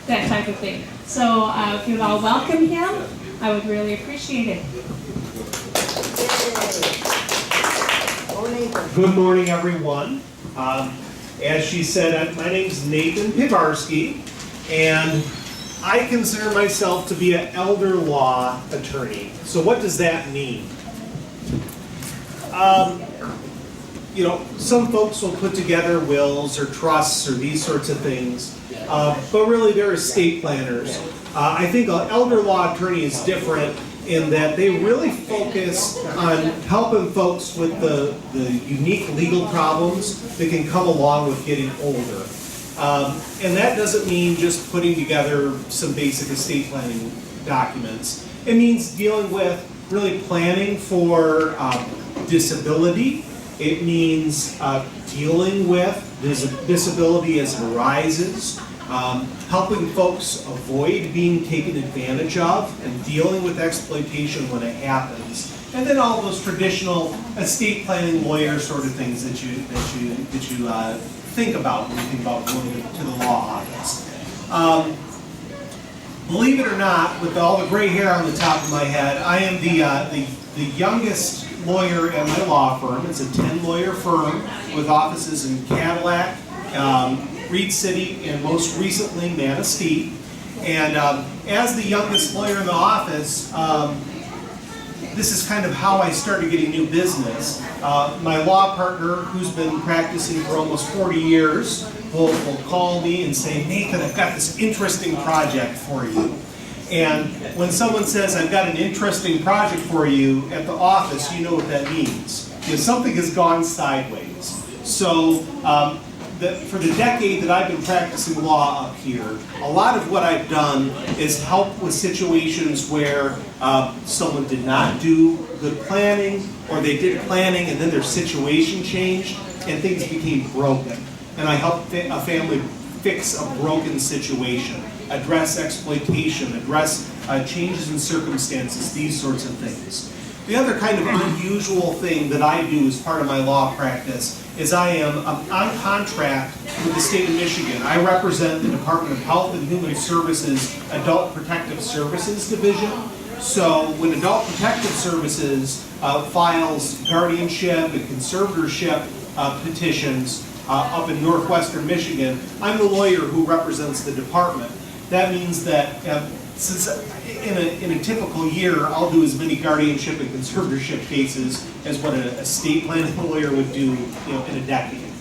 that type of thing. So if you'd all welcome him, I would really appreciate it. Good morning, everyone. As she said, my name's Nathan Pivarski, and I consider myself to be an elder law attorney. So what does that mean? You know, some folks will put together wills or trusts or these sorts of things, but really they're estate planners. I think an elder law attorney is different in that they really focus on helping folks with the unique legal problems that can come along with getting older. And that doesn't mean just putting together some basic estate planning documents. It means dealing with really planning for disability. It means dealing with disability as it arises, helping folks avoid being taken advantage of, and dealing with exploitation when it happens. And then all those traditional estate planning lawyer sort of things that you think about when you think about going to the law office. Believe it or not, with all the gray hair on the top of my head, I am the youngest lawyer at my law firm. It's a 10-lawyer firm with offices in Cadillac, Reed City, and most recently Manistee. And as the youngest lawyer in the office, this is kind of how I started getting new business. My law partner, who's been practicing for almost 40 years, will call me and say, "Nathan, I've got this interesting project for you." And when someone says, "I've got an interesting project for you" at the office, you know what that means. Because something has gone sideways. So for the decade that I've been practicing law up here, a lot of what I've done is help with situations where someone did not do good planning, or they did planning and then their situation changed and things became broken. And I helped a family fix a broken situation, address exploitation, address changes in circumstances, these sorts of things. The other kind of unusual thing that I do as part of my law practice is I am on contract with the state of Michigan. I represent the Department of Health and Human Services Adult Protective Services Division. So when Adult Protective Services files guardianship and conservatorship petitions up in northwestern Michigan, I'm the lawyer who represents the department. That means that since in a typical year, I'll do as many guardianship and conservatorship cases as what a estate planning lawyer would do, in a decade.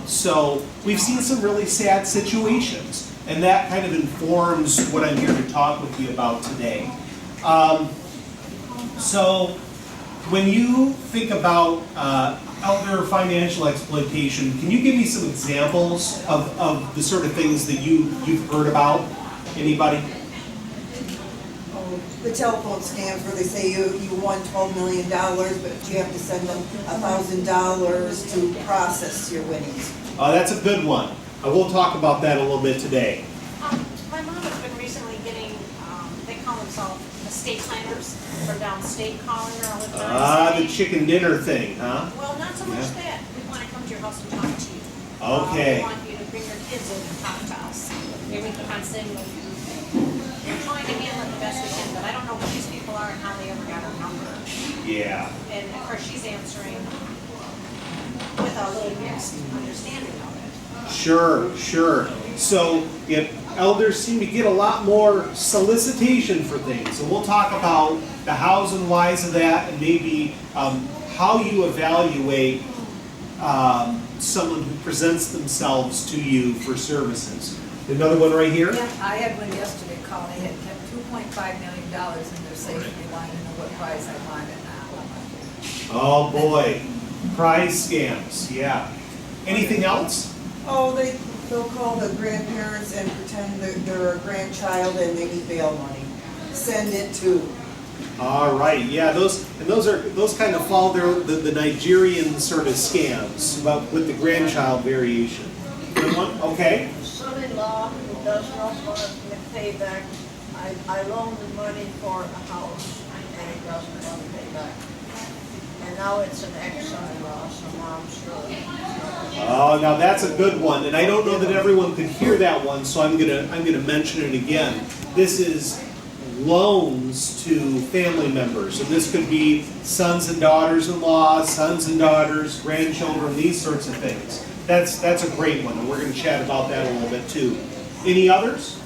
So we've seen some really sad situations, and that kind of informs what I'm here to talk with you about today. So when you think about elder financial exploitation, can you give me some examples of the sort of things that you've heard about? Anybody? The telephone scams where they say you won $12 million, but you have to send them $1,000 to process your winnings. That's a good one. We'll talk about that a little bit today. My mom has been recently getting, they call themselves estate planners from downstate calling her all the time. The chicken dinner thing, huh? Well, not so much that. We want to come to your house and talk to you. Okay. We want you to bring your kids in and talk to us. Maybe we can find something. We're trying to handle it the best we can, but I don't know who these people are and how they ever got our number. Yeah. And of course, she's answering with a little mixed understanding of it. Sure. So if elders seem to get a lot more solicitation for things, so we'll talk about the hows and whys of that, and maybe how you evaluate someone who presents themselves to you for services. Another one right here? Yeah, I had one yesterday call. They had kept $2.5 million in their safe. They wanted to know what prize I wanted now. Oh boy, prize scams, yeah. Anything else? Oh, they'll call the grandparents and pretend that they're a grandchild and they need bail money. Send it to. All right, yeah, those kind of fall the Nigerian sort of scams, but with the grandchild variation. Good one? Okay. Son-in-law who does not want to pay back. I loaned him money for a house and he doesn't want to pay back. And now it's an ex-son-in-law, so now I'm sure. Oh, now that's a good one, and I don't know that everyone could hear that one, so I'm gonna mention it again. This is loans to family members, and this could be sons and daughters-in-law, sons and daughters, grandchildren, these sorts of things. That's a great one, and we're gonna chat about that a little bit too. Any others?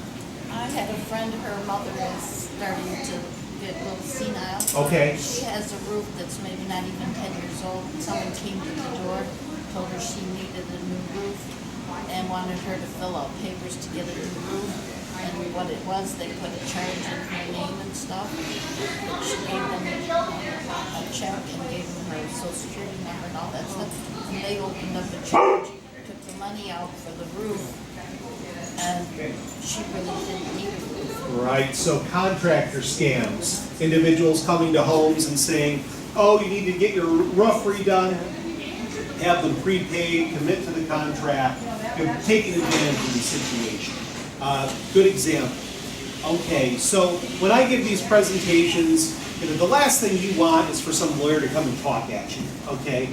I had a friend, her mother is starting to get a little senile. Okay. She has a roof that's maybe not even 10 years old. Someone came to the door, told her she needed a new roof, and wanted her to fill out papers to get a new roof. And what it was, they put a charge in her name and stuff. But she gave them a check and gave them her social security number and all that stuff. And they opened up a charge, took the money out for the roof, and she really didn't need a roof. Right, so contractor scams. Individuals coming to homes and saying, oh, you need to get your roof redone, have them prepaid, commit to the contract. They're taking advantage of the situation. Good example. Okay, so when I give these presentations, the last thing you want is for some lawyer to come and talk at you, okay?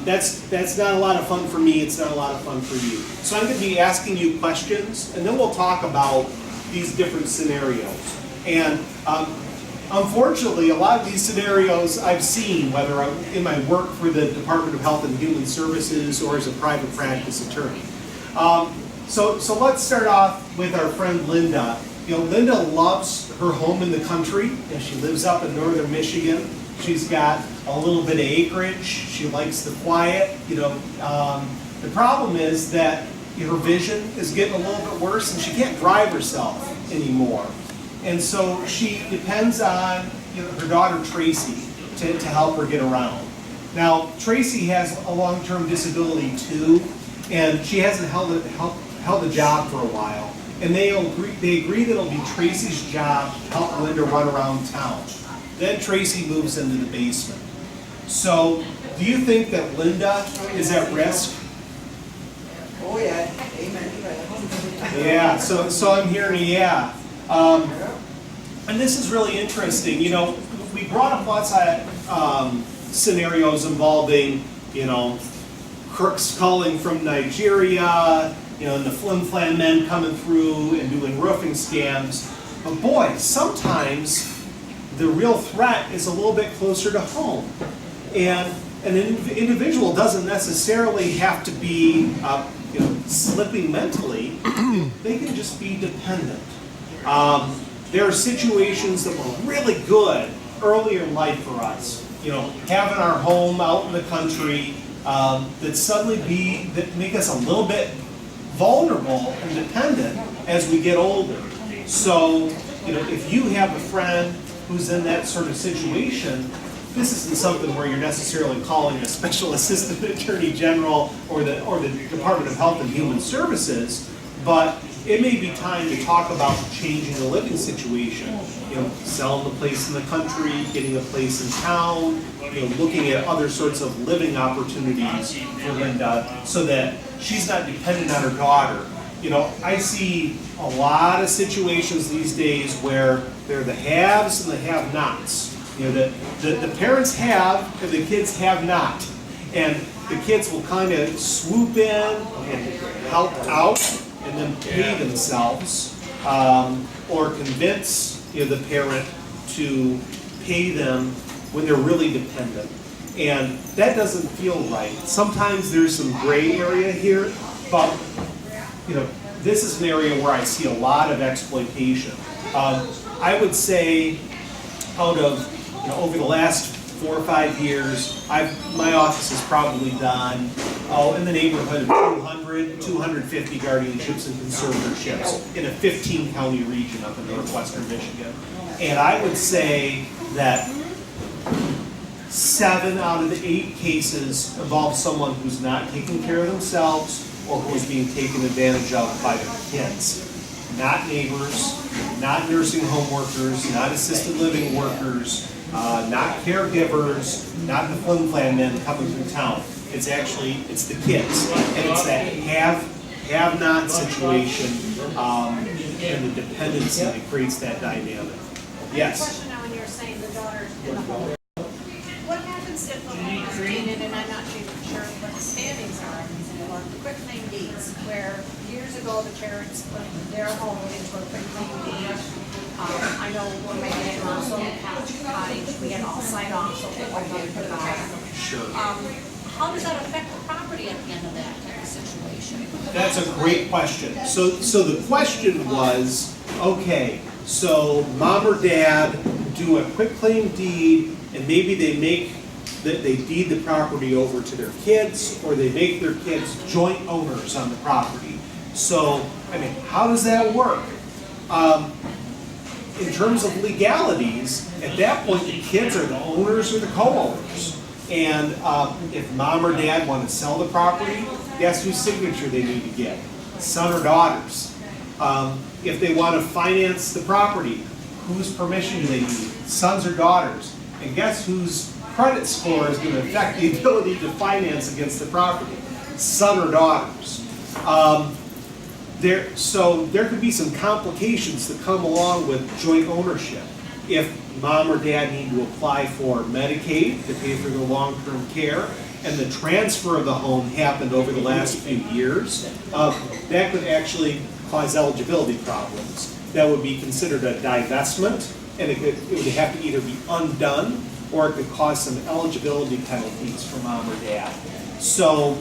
That's not a lot of fun for me, it's not a lot of fun for you. So I'm gonna be asking you questions, and then we'll talk about these different scenarios. And unfortunately, a lot of these scenarios I've seen, whether I'm in my work for the Department of Health and Human Services or as a private practice attorney. So let's start off with our friend Linda. Linda loves her home in the country. She lives up in northern Michigan. She's got a little bit of acreage. She likes the quiet. The problem is that her vision is getting a little bit worse, and she can't drive herself anymore. And so she depends on her daughter Tracy to help her get around. Now Tracy has a long-term disability too, and she hasn't held a job for a while. And they agree that it'll be Tracy's job to help Linda run around town. Then Tracy moves into the basement. So, do you think that Linda is at risk? Oh, yeah, amen to that. Yeah, so I'm hearing yeah. And this is really interesting. We brought up lots of scenarios involving, crooks calling from Nigeria, and the flim-flam men coming through and doing roofing scams. But boy, sometimes the real threat is a little bit closer to home. And an individual doesn't necessarily have to be slipping mentally. They can just be dependent. There are situations that were really good earlier in life for us. Having our home out in the country, that make us a little bit vulnerable and dependent as we get older. So, if you have a friend who's in that sort of situation, this isn't something where you're necessarily calling a special assistant attorney general or the Department of Health and Human Services, but it may be time to talk about changing the living situation. Selling the place in the country, getting a place in town, looking at other sorts of living opportunities for Linda so that she's not dependent on her daughter. I see a lot of situations these days where they're the haves and the have-nots. The parents have and the kids have not. And the kids will kind of swoop in and help out and then pay themselves or convince the parent to pay them when they're really dependent. And that doesn't feel right. Sometimes there's some gray area here, but this is an area where I see a lot of exploitation. I would say out of over the last 4 or 5 years, my office has probably done in the neighborhood of 250 guardianships and conservatorships in a 15-county region up in northwestern Michigan. And I would say that 7 out of the 8 cases involve someone who's not taking care of themselves or who is being taken advantage of by their kids. Not neighbors, not nursing home workers, not assisted living workers, not caregivers, not the flim-flam men coming through town. It's the kids. And it's that have-not situation and the dependency that creates that dynamic. Yes? Question now when you're saying the daughter's in the home. What happens if the home I'm not sure what the standings are for quitclaim deeds, where years ago the parents put their home into a quitclaim deed. I know when my dad was on cottage, we had all signed off, so it went on for the back. Sure. How does that affect the property at the end of that type of situation? That's a great question. So the question was, okay, so mom or dad do a quitclaim deed, and maybe they deed the property over to their kids, or they make their kids joint owners on the property. So, I mean, how does that work? In terms of legalities, at that point, the kids are the owners or the co-owners. And if mom or dad want to sell the property, guess whose signature they need to get? Son or daughters. If they want to finance the property, whose permission do they need? Sons or daughters. And guess whose credit score is going to affect the ability to finance against the property? Son or daughters. So there could be some complications that come along with joint ownership. If mom or dad need to apply for Medicaid to pay for the long-term care, and the transfer of the home happened over the last few years, that could actually cause eligibility problems. That would be considered a divestment, and it would have to either be undone, or it could cause some eligibility penalties for mom or dad. So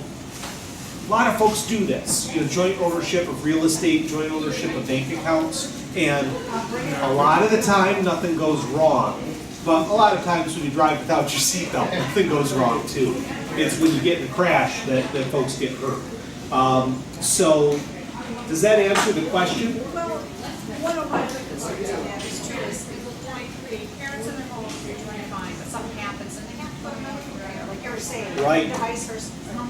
a lot of folks do this, joint ownership of real estate, joint ownership of bank accounts, and a lot of the time nothing goes wrong. But a lot of times when you drive without your seatbelt, nothing goes wrong too. It's when you get in a crash that folks get hurt. So does that answer the question? Well, one of my other concerns on that is too, is the parents in their home, they're doing fine, but something happens and they have to go to medical care, like you were saying. Right. The vice versa. How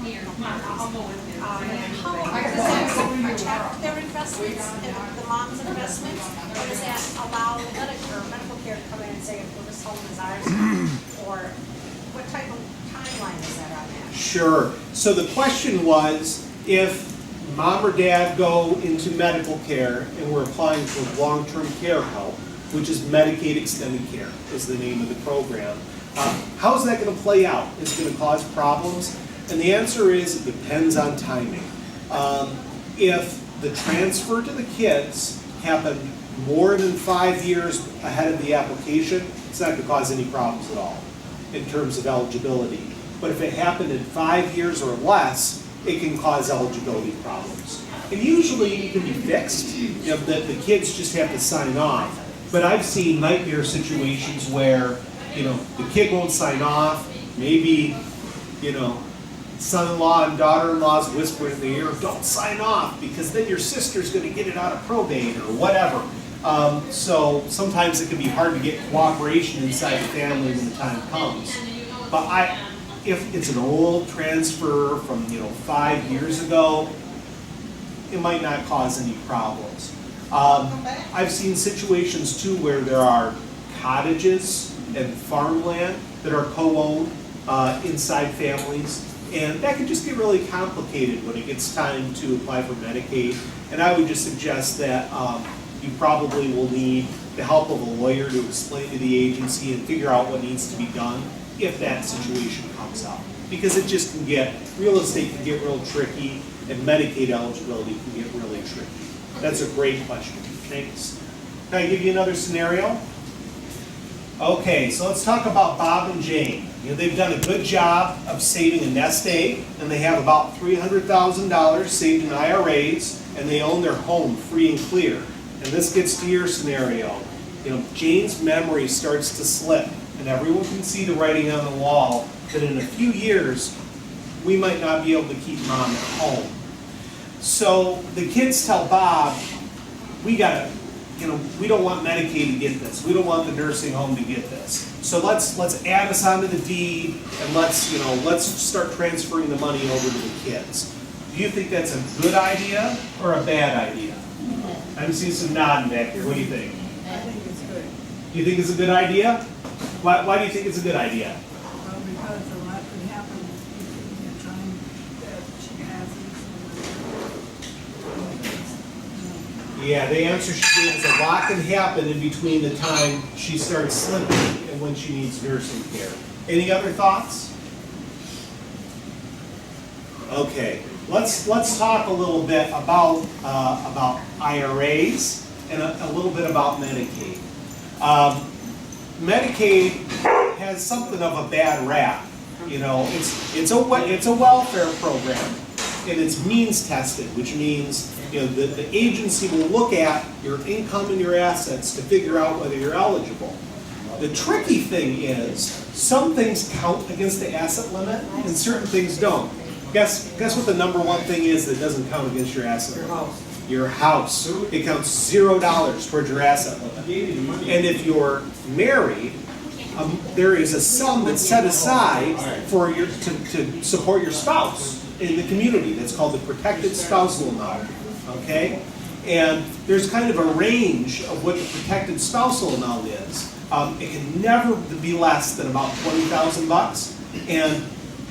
does that protect their investments and the mom's investments? Or does that allow medical care to come in and say, well, this home is ours? Or what type of timeline is that on that? Sure. So the question was, if mom or dad go into medical care and we're applying for long-term care help, which is Medicaid Extended Care is the name of the program, how is that going to play out? Is it going to cause problems? And the answer is it depends on timing. If the transfer to the kids happened more than 5 years ahead of the application, it's not going to cause any problems at all in terms of eligibility. But if it happened in 5 years or less, it can cause eligibility problems. And usually it can be fixed, the kids just have to sign off. But I've seen nightmare situations where, the kid won't sign off, maybe, son-in-law and daughter-in-law's whisper in the ear, don't sign off, because then your sister's going to get it out of probate or whatever. So sometimes it can be hard to get cooperation inside the family when the time comes. But if it's an old transfer from 5 years ago, it might not cause any problems. I've seen situations too where there are cottages and farmland that are co-owned inside families. And that can just get really complicated when it gets time to apply for Medicaid. And I would just suggest that you probably will need the help of a lawyer to explain to the agency and figure out what needs to be done if that situation comes up. Because it just can real estate can get real tricky, and Medicaid eligibility can get really tricky. That's a great question. Thanks. Can I give you another scenario? Okay, so let's talk about Bob and Jane. They've done a good job of saving a nest egg, and they have about $300,000 saved in IRAs, and they own their home free and clear. And this gets to your scenario. Jane's memory starts to slip, and everyone can see the writing on the wall that in a few years, we might not be able to keep mom at home. So the kids tell Bob, we don't want Medicaid to get this. We don't want the nursing home to get this. So let's add us onto the deed, and let's start transferring the money over to the kids. Do you think that's a good idea or a bad idea? I'm seeing some nodding back here. What do you think? I think it's good. You think it's a good idea? Why do you think it's a good idea? Well, because a lot could happen in the time that she has it. Yeah, the answer she gave is a lot can happen in between the time she starts slipping and when she needs nursing care. Any other thoughts? Okay, let's talk a little bit about IRAs and a little bit about Medicaid. Medicaid has something of a bad rap. You know, it's a welfare program, and it's means tested, which means, you know, the agency will look at your income and your assets to figure out whether you're eligible. The tricky thing is, some things count against the asset limit and certain things don't. Guess what the number one thing is that doesn't count against your asset limit? Your house. It counts $0 towards your asset limit. And if you're married, there is a sum that's set aside for to support your spouse in the community. That's called the protected spousal amount. Okay? And there's kind of a range of what the protected spousal amount is. It can never be less than about $20,000, and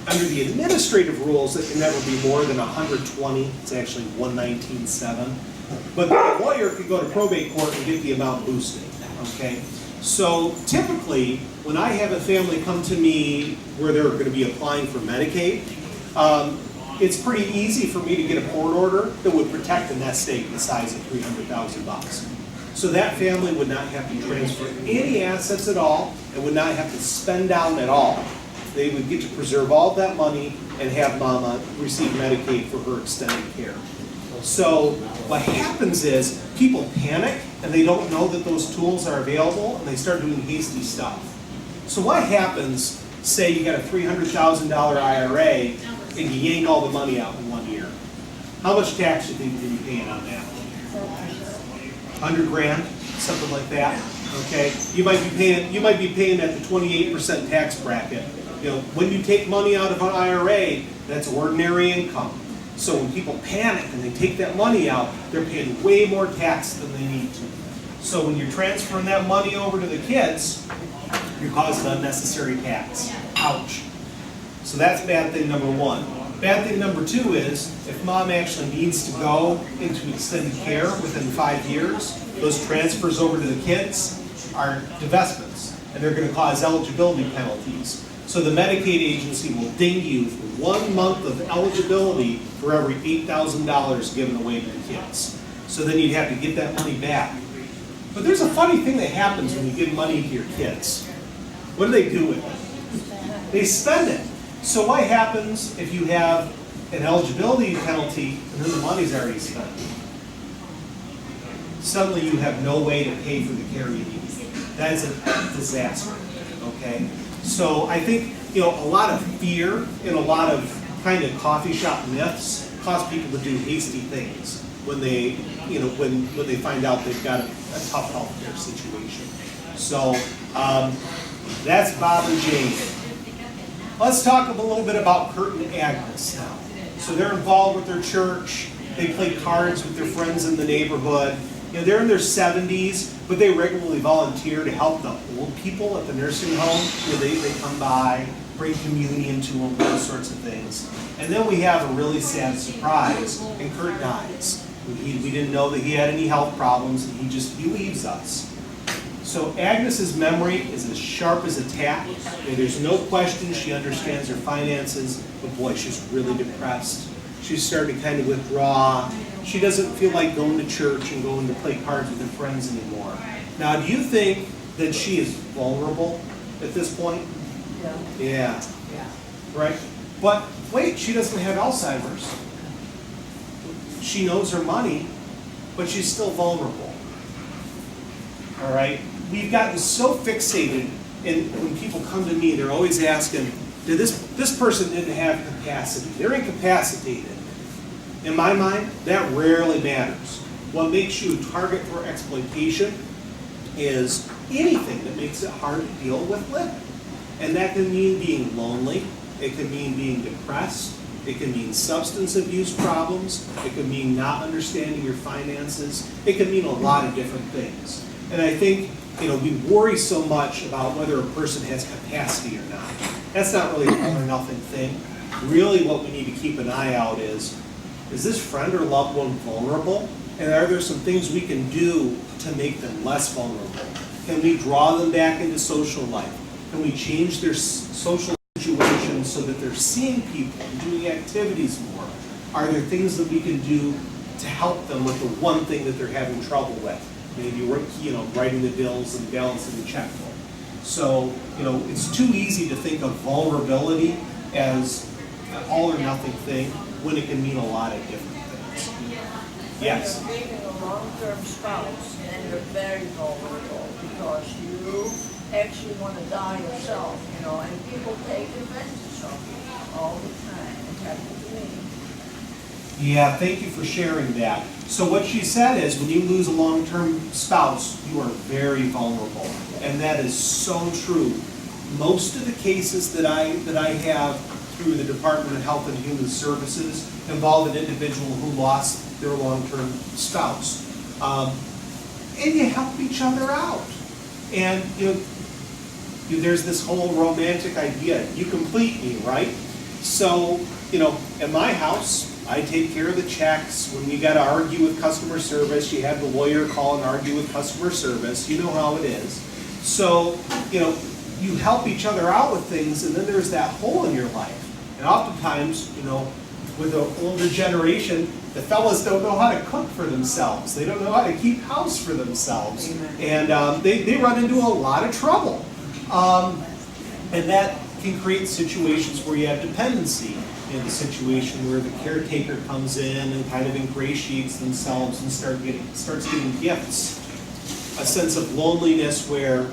under the administrative rules, it can never be more than $120,000. It's actually $119,700. But the lawyer can go to probate court and get the amount boosted. Okay, so typically, when I have a family come to me where they're going to be applying for Medicaid, it's pretty easy for me to get a court order that would protect a nest egg the size of $300,000. So that family would not have to transfer any assets at all and would not have to spend down at all. They would get to preserve all of that money and have mama receive Medicaid for her extended care. So what happens is people panic and they don't know that those tools are available and they start doing hasty stuff. So what happens, say you got a $300,000 IRA and you yank all the money out in 1 year. How much tax do you think you're paying on that? 100 grand, something like that. Okay, you might be paying at the 28% tax bracket. You know, when you take money out of an IRA, that's ordinary income. So when people panic and they take that money out, they're paying way more tax than they need to. So when you're transferring that money over to the kids, you're causing unnecessary tax. Ouch. So that's bad thing number one. Bad thing number two is, if mom actually needs to go into extended care within 5 years, those transfers over to the kids are divestments, and they're going to cause eligibility penalties. So the Medicaid agency will ding you for 1 month of eligibility for every $8,000 given away to the kids. So then you'd have to get that money back. But there's a funny thing that happens when you give money to your kids. What do they do with it? They spend it. So what happens if you have an eligibility penalty and then the money's already spent? Suddenly you have no way to pay for the care you need. That is a disaster, okay? So I think, you know, a lot of fear and a lot of kind of coffee shop myths cause people to do hasty things when they, you know, when they find out they've got a tough healthcare situation. So that's Bob and Jane. Let's talk a little bit about Kurt and Agnes now. So they're involved with their church. They play cards with their friends in the neighborhood. You know, they're in their 70s, but they regularly volunteer to help the old people at the nursing home. You know, they come by, bring communion to them, those sorts of things. And then we have a really sad surprise, and Kurt dies. We didn't know that he had any health problems, and he leaves us. So Agnes's memory is as sharp as a tack. There's no question she understands her finances, but boy, she's really depressed. She's starting to kind of withdraw. She doesn't feel like going to church and going to play cards with her friends anymore. Now, do you think that she is vulnerable at this point? Yeah. Right? But wait, she doesn't have Alzheimer's. She knows her money, but she's still vulnerable. All right? We've gotten so fixated, and when people come to me, they're always asking, this person didn't have capacity. They're incapacitated. In my mind, that rarely matters. What makes you a target for exploitation is anything that makes it hard to deal with living. And that can mean being lonely. It can mean being depressed. It can mean substance abuse problems. It can mean not understanding your finances. It can mean a lot of different things. And I think, you know, we worry so much about whether a person has capacity or not. That's not really an all or nothing thing. Really what we need to keep an eye out is this friend or loved one vulnerable? And are there some things we can do to make them less vulnerable? Can we draw them back into social life? Can we change their social situations so that they're seeing people and doing activities more? Are there things that we can do to help them with the one thing that they're having trouble with? Maybe writing the bills and balancing the checkbook. So, it's too easy to think of vulnerability as an all or nothing thing when it can mean a lot of different things. Yes? When you're dating a long-term spouse and you're very vulnerable because you actually want to die yourself, and people take advantage of you all the time. It happened to me. Yeah, thank you for sharing that. So what she said is when you lose a long-term spouse, you are very vulnerable. And that is so true. Most of the cases that I have through the Department of Health and Human Services involve an individual who lost their long-term spouse. And you help each other out. And there's this whole romantic idea, you complete me, right? So, at my house, I take care of the checks. When we got to argue with customer service, you have the lawyer call and argue with customer service. You know how it is. So, you help each other out with things, and then there's that hole in your life. And oftentimes, with the older generation, the fellas don't know how to cook for themselves. They don't know how to keep house for themselves. And they run into a lot of trouble. And that can create situations where you have dependency. In the situation where the caretaker comes in and kind of ingratiates themselves and starts getting gifts. A sense of loneliness where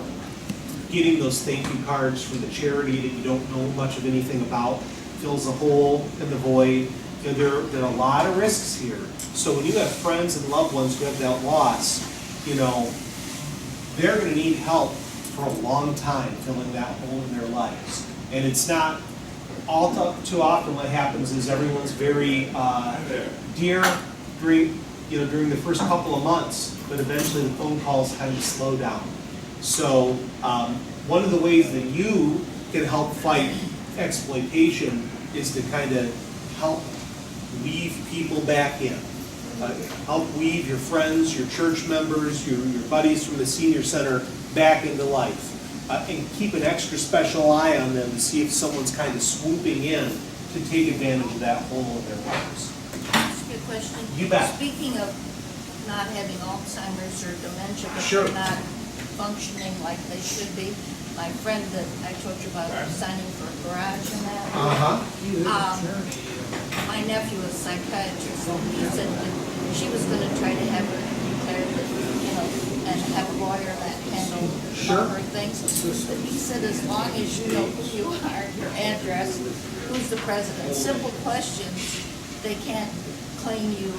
getting those thank you cards from the charity that you don't know much of anything about fills a hole in the void. There are a lot of risks here. So when you have friends and loved ones who have that loss, they're going to need help for a long time filling that hole in their lives. And it's not too often what happens is everyone's very dear during the first couple of months, but eventually the phone calls kind of slow down. So one of the ways that you can help fight exploitation is to kind of help weave people back in. Help weave your friends, your church members, your buddies from the senior center back into life. And keep an extra special eye on them to see if someone's kind of swooping in to take advantage of that hole in their lives. Ask you a question. You bet. Speaking of not having Alzheimer's or dementia, but Sure. they're not functioning like they should be, my friend that I told you about signing for a garage and that, my nephew is a psychiatrist, and he said that she was going to try to have her declared that, and have a lawyer that handled all her things. But he said as long as you know who you are, your address, who's the president, simple questions, they can't claim you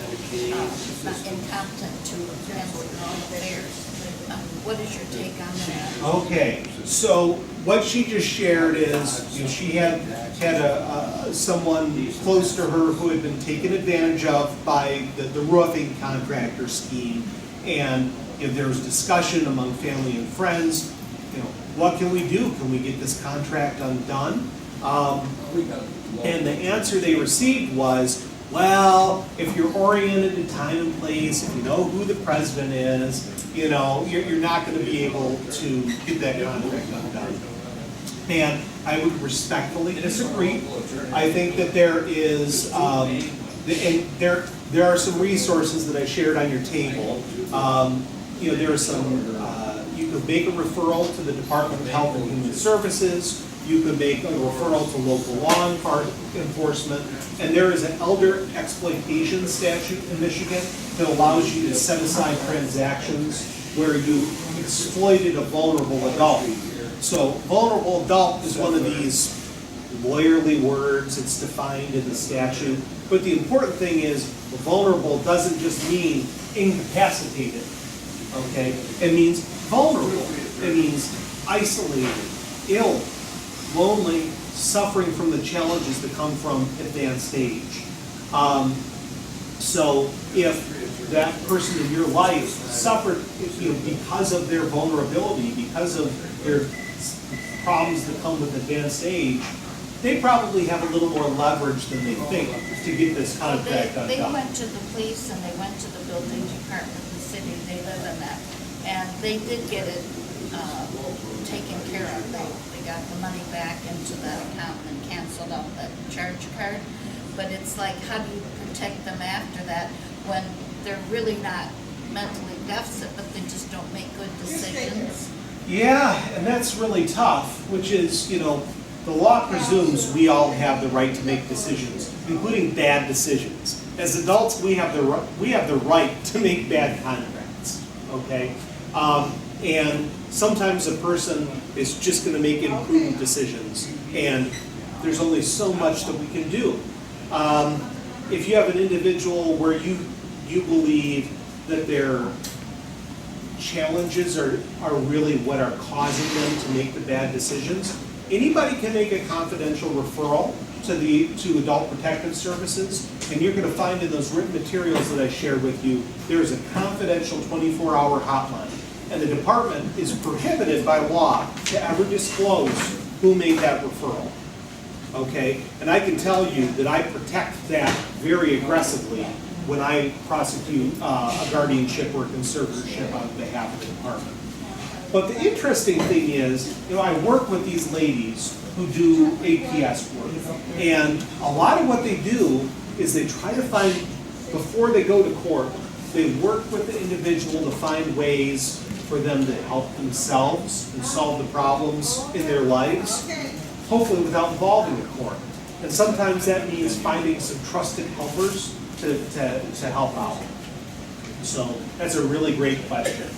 not incompetent to handle your own affairs. What is your take on that? Okay, so what she just shared is she had someone close to her who had been taken advantage of by the roofing contractor scheme, and there was discussion among family and friends. What can we do? Can we get this contract undone? And the answer they received was, well, if you're oriented to time and place, if you know who the president is, you're not going to be able to get that contract undone. And I would respectfully disagree. I think that there is, and there are some resources that I shared on your table. There are some, you could make a referral to the Department of Health and Human Services. You could make a referral to local law enforcement. And there is an elder exploitation statute in Michigan that allows you to set aside transactions where you exploited a vulnerable adult. So vulnerable adult is one of these lawyerly words. It's defined in the statute. But the important thing is vulnerable doesn't just mean incapacitated. Okay? It means vulnerable. It means isolated, ill, lonely, suffering from the challenges that come from advanced age. So if that person in your life suffered because of their vulnerability, because of their problems that come with advanced age, they probably have a little more leverage than they think to get this contract undone. They went to the police and they went to the building department, the city, they live in that, and they did get it taken care of. They got the money back into that account and canceled out that charge card. But it's like, how do you protect them after that when they're really not mentally deficit, but they just don't make good decisions? Yeah, and that's really tough, which is, you know, the law presumes we all have the right to make decisions, including bad decisions. As adults, we have the right to make bad contracts, okay? And sometimes a person is just going to make imprudent decisions, and there's only so much that we can do. If you have an individual where you believe that their challenges are really what are causing them to make the bad decisions, anybody can make a confidential referral to Adult Protective Services, and you're going to find in those written materials that I shared with you, there's a confidential 24-hour hotline. And the department is prohibited by law to ever disclose who made that referral. Okay? And I can tell you that I protect that very aggressively when I prosecute a guardianship or conservatorship on behalf of the department. But the interesting thing is, you know, I work with these ladies who do APS work. And a lot of what they do is they try to find, before they go to court, they work with the individual to find ways for them to help themselves and solve the problems in their lives, hopefully without involving the court. And sometimes that means finding some trusted helpers to help out. So that's a really great question.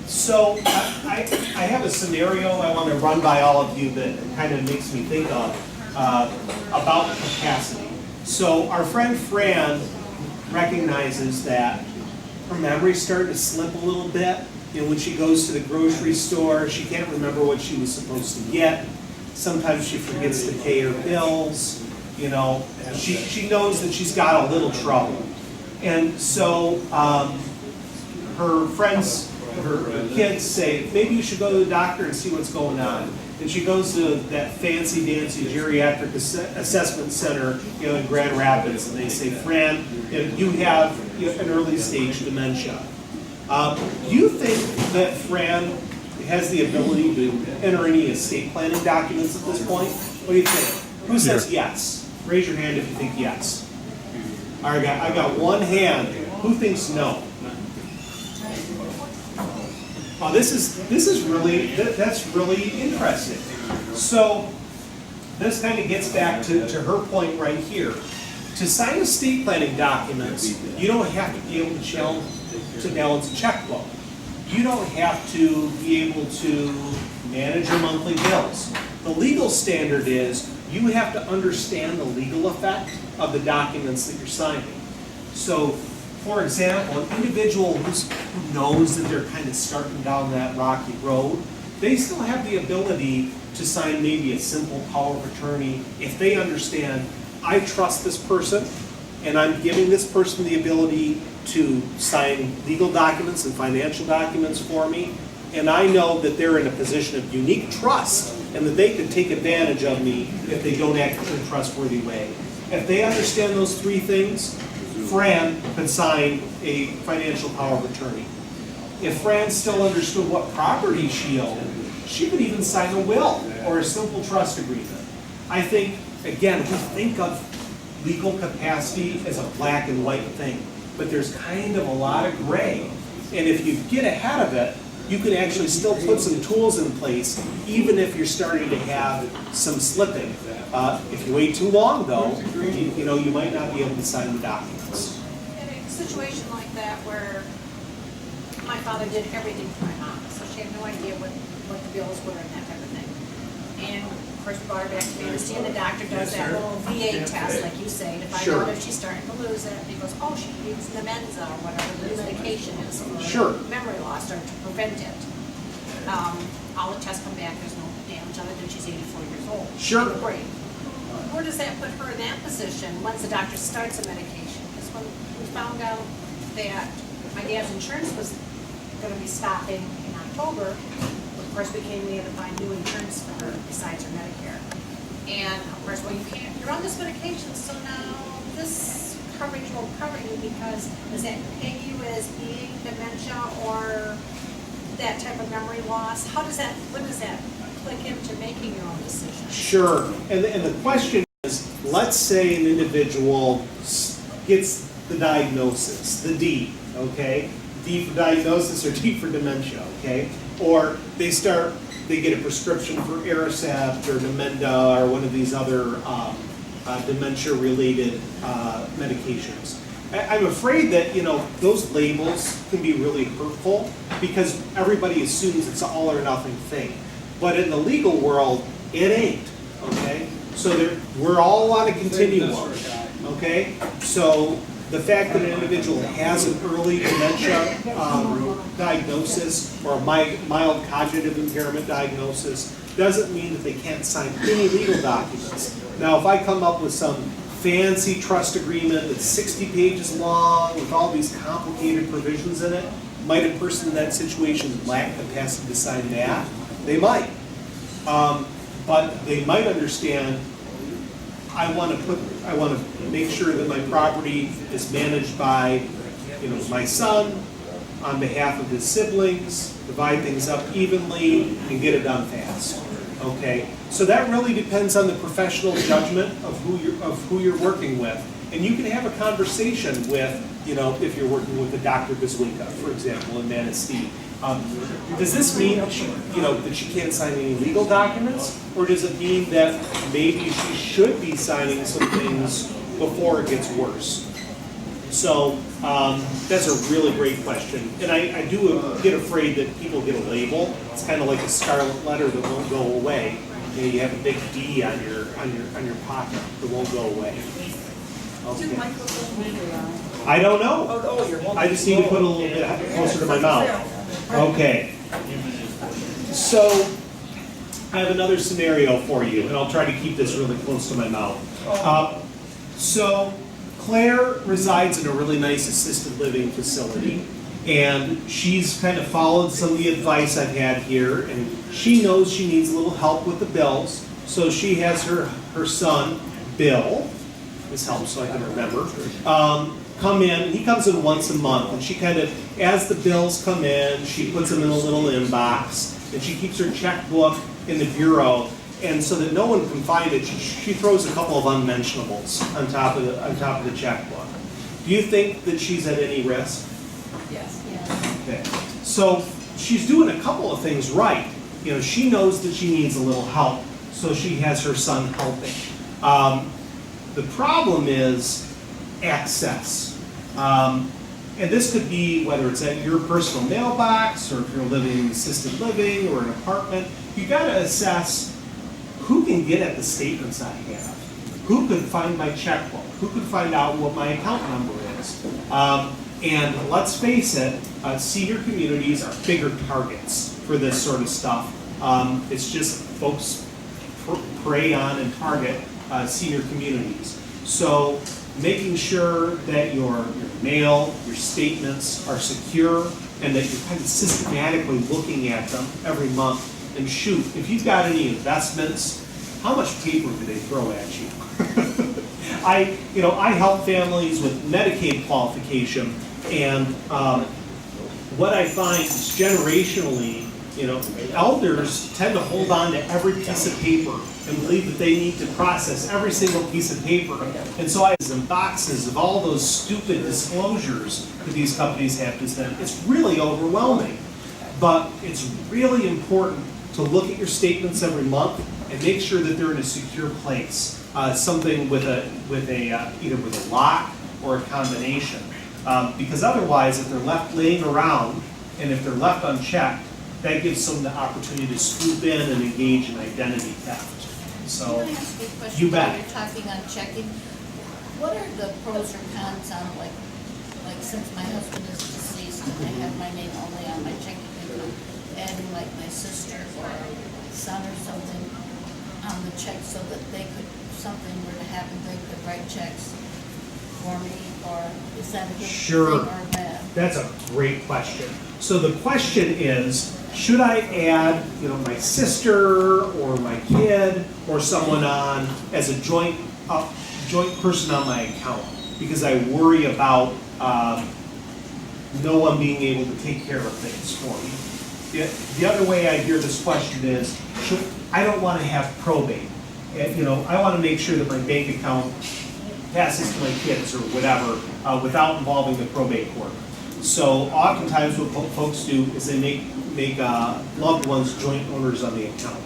So I have a scenario I want to run by all of you that kind of makes me think of about capacity. So our friend Fran recognizes that her memory's starting to slip a little bit. You know, when she goes to the grocery store, she can't remember what she was supposed to get. Sometimes she forgets to pay her bills. You know, she knows that she's got a little trouble. And so her friends, her kids say, maybe you should go to the doctor and see what's going on. And she goes to that fancy dancy geriatric assessment center, you know, in Grand Rapids, and they say, Fran, you have an early stage dementia. Do you think that Fran has the ability to enter any estate planning documents at this point? What do you think? Who says yes? Raise your hand if you think yes. All right, I got one hand. Who thinks no? Oh, that's really interesting. So this kind of gets back to her point right here. To sign estate planning documents, you don't have to be able to balance a checkbook. You don't have to be able to manage your monthly bills. The legal standard is you have to understand the legal effect of the documents that you're signing. So, for example, an individual who knows that they're kind of starting down that rocky road, they still have the ability to sign maybe a simple power of attorney if they understand, I trust this person, and I'm giving this person the ability to sign legal documents and financial documents for me, and I know that they're in a position of unique trust and that they could take advantage of me if they don't act in a trustworthy way. If they understand those three things, Fran could sign a financial power of attorney. If Fran still understood what property she owned, she could even sign a will or a simple trust agreement. I think, again, we think of legal capacity as a black and white thing, but there's kind of a lot of gray. And if you get ahead of it, you can actually still put some tools in place, even if you're starting to have some slipping. If you wait too long, though, you might not be able to sign the documents. In a situation like that where my father did everything for my mom, so she had no idea what the bills were and that type of thing. And of course, we brought her back to me. I understand the doctor does that little VA test, like you say, to find out if she's starting to lose it. He goes, oh, she needs Nemenza or whatever the medication is for memory loss or to prevent it. All the tests come back, there's no damage other than she's 84 years old. Sure. Great. Where does that put her in that position once the doctor starts a medication? Because when we found out that my dad's insurance was going to be stopping in October, of course we had to find new insurance for her besides her Medicare. And of course, well, you're on this medication, so now this coverage won't cover you because does that pay you as being dementia or that type of memory loss? How does that, when does that click into making your own decision? Sure, and the question is, let's say an individual gets the diagnosis, the D, okay? D for diagnosis or D for dementia, okay? Or they get a prescription for Aricept or Namenda or one of these other dementia-related medications. I'm afraid that, those labels can be really hurtful because everybody assumes it's an all or nothing thing. But in the legal world, it ain't, okay? So we're all on a continuum, okay? So the fact that an individual has an early dementia diagnosis or a mild cognitive impairment diagnosis doesn't mean that they can't sign any legal documents. Now, if I come up with some fancy trust agreement that's 60 pages long with all these complicated provisions in it, might a person in that situation lack capacity to sign that? They might. But they might understand, I want to make sure that my property is managed by, my son on behalf of his siblings, divide things up evenly, and get it done fast. Okay, so that really depends on the professional judgment of who you're working with, and you can have a conversation with, if you're working with a Dr. Guzwinka, for example, in Manistee. Does this mean that she can't sign any legal documents, or does it mean that maybe she should be signing some things before it gets worse? So that's a really great question, and I do get afraid that people get a label. It's kind of like a scarlet letter that won't go away. You have a big D on your pocket that won't go away. Okay. I don't know. I just need to put a little bit closer to my mouth. Okay. So I have another scenario for you, and I'll try to keep this really close to my mouth. So Claire resides in a really nice assisted living facility, and she's kind of followed some of the advice I've had here, and she knows she needs a little help with the bills, so she has her son, Bill, this helps so I can remember, come in. He comes in once a month, and she kind of, as the bills come in, she puts them in a little inbox, and she keeps her checkbook in the bureau, and so that no one can find it, she throws a couple of unmentionables on top of the checkbook. Do you think that she's at any risk? Yes. Okay. So she's doing a couple of things right. She knows that she needs a little help, so she has her son helping. The problem is access. And this could be whether it's at your personal mailbox or if you're living in assisted living or an apartment. You got to assess who can get at the statements I have, who could find my checkbook, who could find out what my account number is. And let's face it, senior communities are bigger targets for this sort of stuff. It's just folks prey on and target senior communities. So making sure that your mail, your statements are secure, and that you're kind of systematically looking at them every month. And shoot, if you've got any investments, how much paper do they throw at you? I help families with Medicaid qualification, and what I find is generationally, elders tend to hold on to every piece of paper and believe that they need to process every single piece of paper. And so I have some boxes of all those stupid disclosures that these companies have to send. It's really overwhelming. But it's really important to look at your statements every month and make sure that they're in a secure place. Something with either with a lock or a combination. Because otherwise, if they're left laying around and if they're left unchecked, that gives someone the opportunity to swoop in and engage in identity theft. So, Can I ask you a question? you bet. While you're talking on checking, what are the pros or cons on like since my husband is deceased and I have my name only on my checking account, adding like my sister or son or something on the check so that they could, something were to happen, they could write checks for me, or is that a good Sure. thing or bad? That's a great question. So the question is, should I add, my sister or my kid or someone on as a joint person on my account? Because I worry about no one being able to take care of things for me. The other way I hear this question is, I don't want to have probate. I want to make sure that my bank account passes to my kids or whatever without involving the probate court. So oftentimes what folks do is they make loved ones joint owners on the account.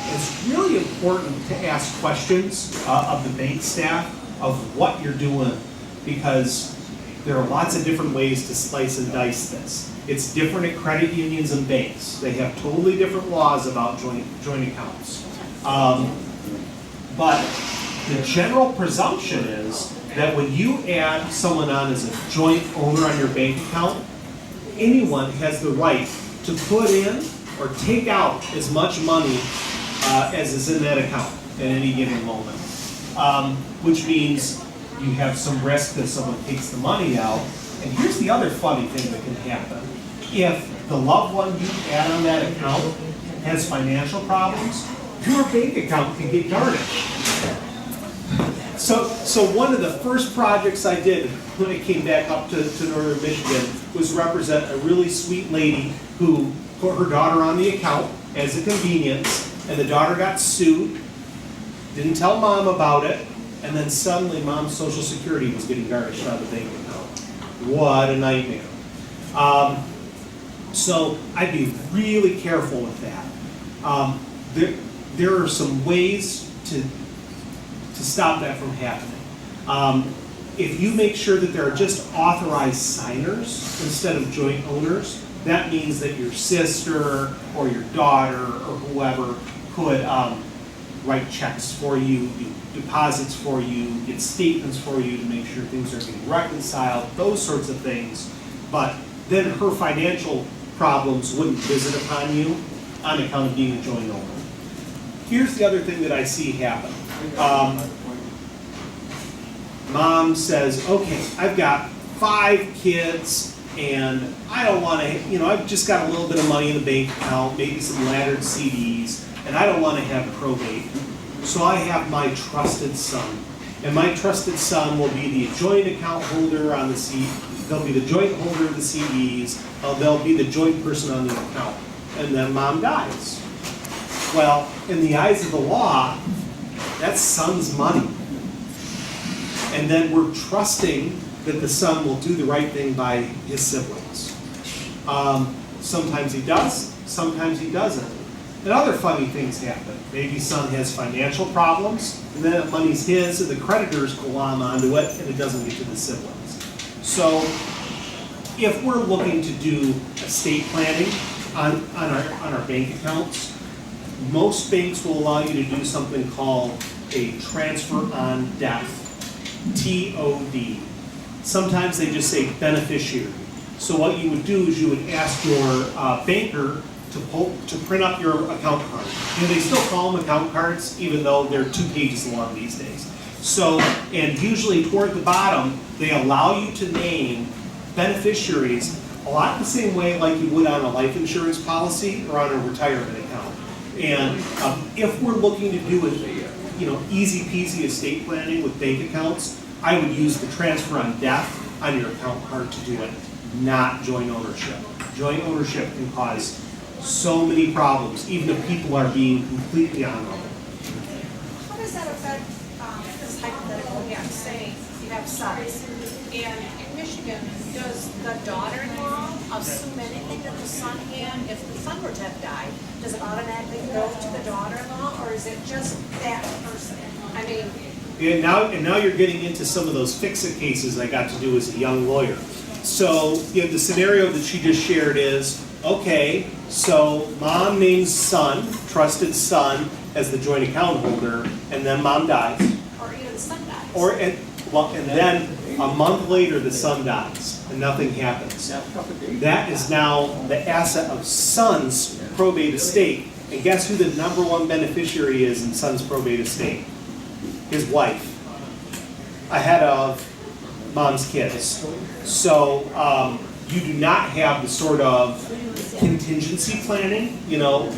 It's really important to ask questions of the bank staff of what you're doing, because there are lots of different ways to slice and dice this. It's different at credit unions and banks. They have totally different laws about joint accounts. But the general presumption is that when you add someone on as a joint owner on your bank account, anyone has the right to put in or take out as much money as is in that account at any given moment. Which means you have some risk that someone takes the money out. And here's the other funny thing that can happen. If the loved one you add on that account has financial problems, your bank account can get garnished. So one of the first projects I did when I came back up to northern Michigan was represent a really sweet lady who put her daughter on the account as a convenience, and the daughter got sued, didn't tell mom about it, and then suddenly mom's Social Security was getting garnished out of the bank account. What a nightmare. So I'd be really careful with that. There are some ways to stop that from happening. If you make sure that there are just authorized signers instead of joint owners, that means that your sister or your daughter or whoever could write checks for you, do deposits for you, get statements for you to make sure things are being reconciled, those sorts of things. But then her financial problems wouldn't visit upon you on account of being a joint owner. Here's the other thing that I see happen. Mom says, okay, I've got 5 kids and I don't want to, I've just got a little bit of money in the bank account, maybe some laddered CDs, and I don't want to have probate. So I have my trusted son. And my trusted son will be the joint account holder on the CD. They'll be the joint holder of the CDs. They'll be the joint person on the account. And then mom dies. Well, in the eyes of the law, that's son's money. And then we're trusting that the son will do the right thing by his siblings. Sometimes he does, sometimes he doesn't. And other funny things happen. Maybe son has financial problems, and then that money's his, and the creditors glom onto it, and it doesn't get to the siblings. So if we're looking to do estate planning on our bank accounts, most banks will allow you to do something called a transfer on death, TOD. Sometimes they just say beneficiary. So what you would do is you would ask your banker to print up your account card. They still call them account cards, even though they're 2 pages long these days. So, and usually toward the bottom, they allow you to name beneficiaries a lot the same way like you would on a life insurance policy or on a retirement account. And if we're looking to do easy peasy estate planning with bank accounts, I would use the transfer on death on your account card to do it, not joint ownership. Joint ownership can cause so many problems, even if people are being completely honorable. How does that affect, this hypothetical again, say you have sons, and in Michigan, does the daughter-in-law assume anything that the son had? If the son were to have died, does it automatically go to the daughter-in-law, or is it just that person? I mean... And now you're getting into some of those fix-it cases I got to do as a young lawyer. So, the scenario that she just shared is, okay, so mom names son, trusted son, as the joint account holder, and then mom dies. Or even the son dies. And then a month later the son dies, and nothing happens. That is now the asset of son's probate estate. And guess who the #1 beneficiary is in son's probate estate? His wife, ahead of mom's kids. So you do not have the sort of contingency planning,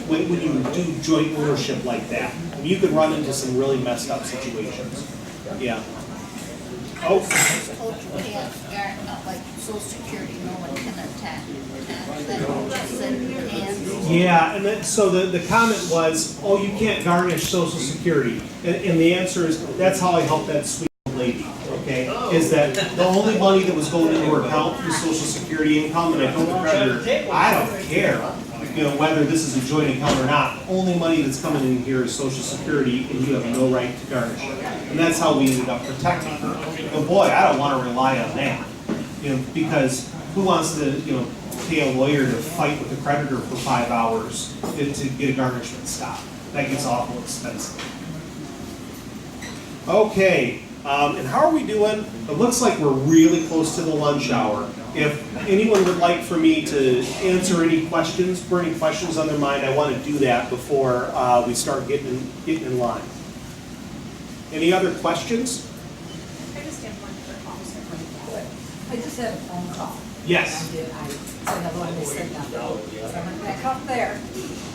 when you do joint ownership like that. You could run into some really messed up situations. Yeah. I was told you can't, like Social Security, no one can attack. That just said you can. Yeah, and then, so the comment was, oh, you can't garnish Social Security. And the answer is, that's how I helped that sweet old lady, okay? Is that the only money that was going into her account was Social Security income, and I told the creditor, I don't care, you know, whether this is a joint account or not. Only money that's coming in here is Social Security, and you have no right to garnish it. And that's how we ended up protecting her. But boy, I don't want to rely on that, you know, because who wants to, you know, pay a lawyer to fight with a creditor for 5 hours to get a garnishment stop? That gets awful expensive. Okay, and how are we doing? It looks like we're really close to the lunch hour. If anyone would like for me to answer any questions, burning questions on their mind, I want to do that before we start getting in line. Any other questions? I just have one for Officer. I just had a phone call. Yes. I said hello, and they said nothing. So I went back up there,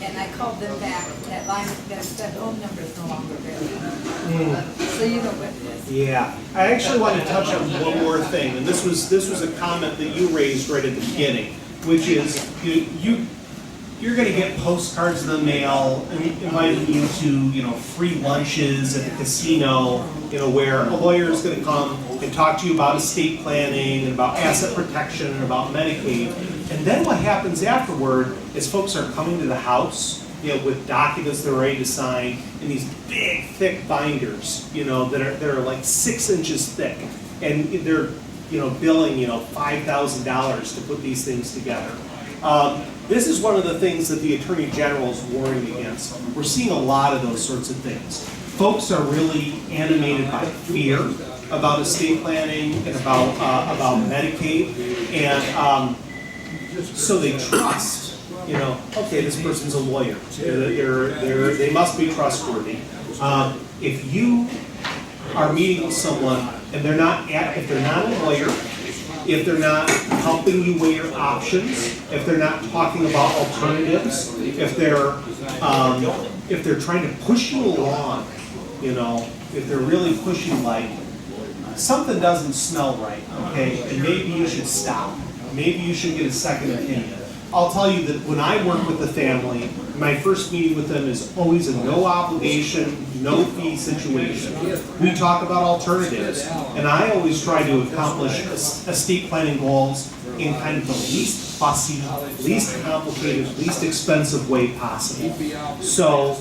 and I called them back. That line, that phone number is no longer available. So you know what it is. Yeah, I actually want to touch on one more thing, and this was a comment that you raised right at the beginning, which is you're going to get postcards in the mail inviting you to, you know, free lunches at the casino, you know, where a lawyer is going to come and talk to you about estate planning and about asset protection and about Medicaid. And then what happens afterward is folks are coming to the house, you know, with documents they're ready to sign in these big, thick binders, you know, that are like 6 inches thick, and they're, you know, billing, you know, $5,000 to put these things together. This is one of the things that the Attorney General is warning against. We're seeing a lot of those sorts of things. Folks are really animated by fear about estate planning and about Medicaid, and so they trust. You know, okay, this person's a lawyer. They must be trustworthy. If you are meeting with someone and if they're not a lawyer, if they're not helping you weigh your options, if they're not talking about alternatives, if they're trying to push you along, you know, if they're really pushing, like, something doesn't smell right, okay, and maybe you should stop. Maybe you should get a second opinion. I'll tell you that when I work with the family, my first meeting with them is always a no obligation, no fee situation. We talk about alternatives, and I always try to accomplish estate planning goals in kind of the least fussy, least complicated, least expensive way possible. So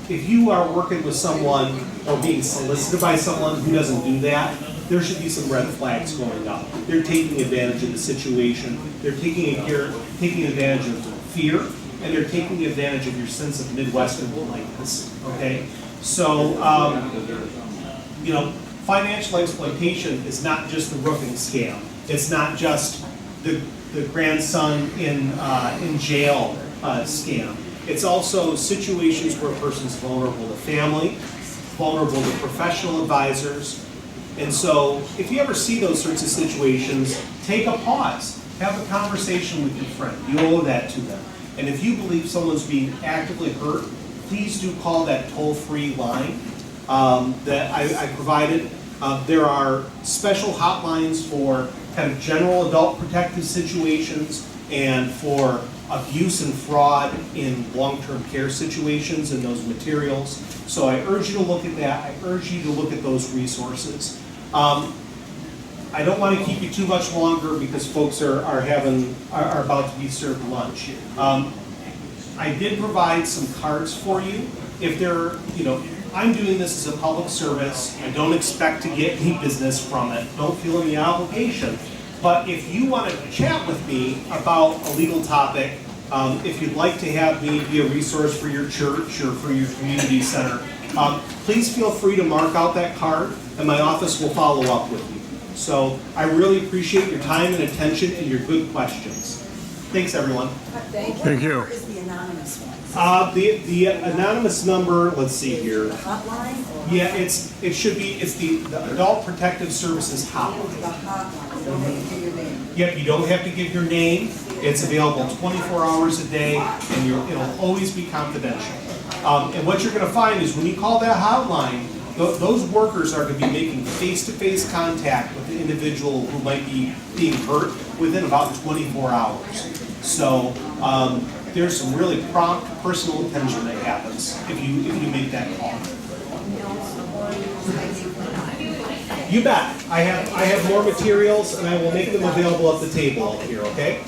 if you are working with someone or being solicited by someone who doesn't do that, there should be some red flags going up. They're taking advantage of the situation. They're taking advantage of fear, and they're taking advantage of your sense of Midwestern politeness. Okay, so you know, financial exploitation is not just the roofing scam. It's not just the grandson in jail scam. It's also situations where a person's vulnerable to family, vulnerable to professional advisors. And so if you ever see those sorts of situations, take a pause. Have a conversation with your friend. You owe that to them. And if you believe someone's being actively hurt, please do call that toll-free line that I provided. There are special hotlines for kind of general adult protective situations and for abuse and fraud in long-term care situations and those materials. So I urge you to look at that. I urge you to look at those resources. I don't want to keep you too much longer because folks are about to be served lunch. I did provide some cards for you. If they're, you know, I'm doing this as a public service. I don't expect to get any business from it. Don't feel any obligation. But if you want to chat with me about a legal topic, if you'd like to have me be a resource for your church or for your community center, please feel free to mark out that card, and my office will follow up with you. So I really appreciate your time and attention and your good questions. Thanks, everyone. Thank you. Where is the anonymous one? The anonymous number, let's see here. The hotline? Or Yeah, it's the Adult Protective Services hotline. the hotline, you don't have to give your name. Yep, you don't have to give your name. It's available 24 hours a day, and it'll always be confidential. And what you're going to find is when you call that hotline, Those workers are gonna be making face-to-face contact with the individual who might be being hurt within about 24 hours. So, there's some really prompt personal attention that happens if you make that call. You bet. I have more materials and I will make them available at the table out here, okay?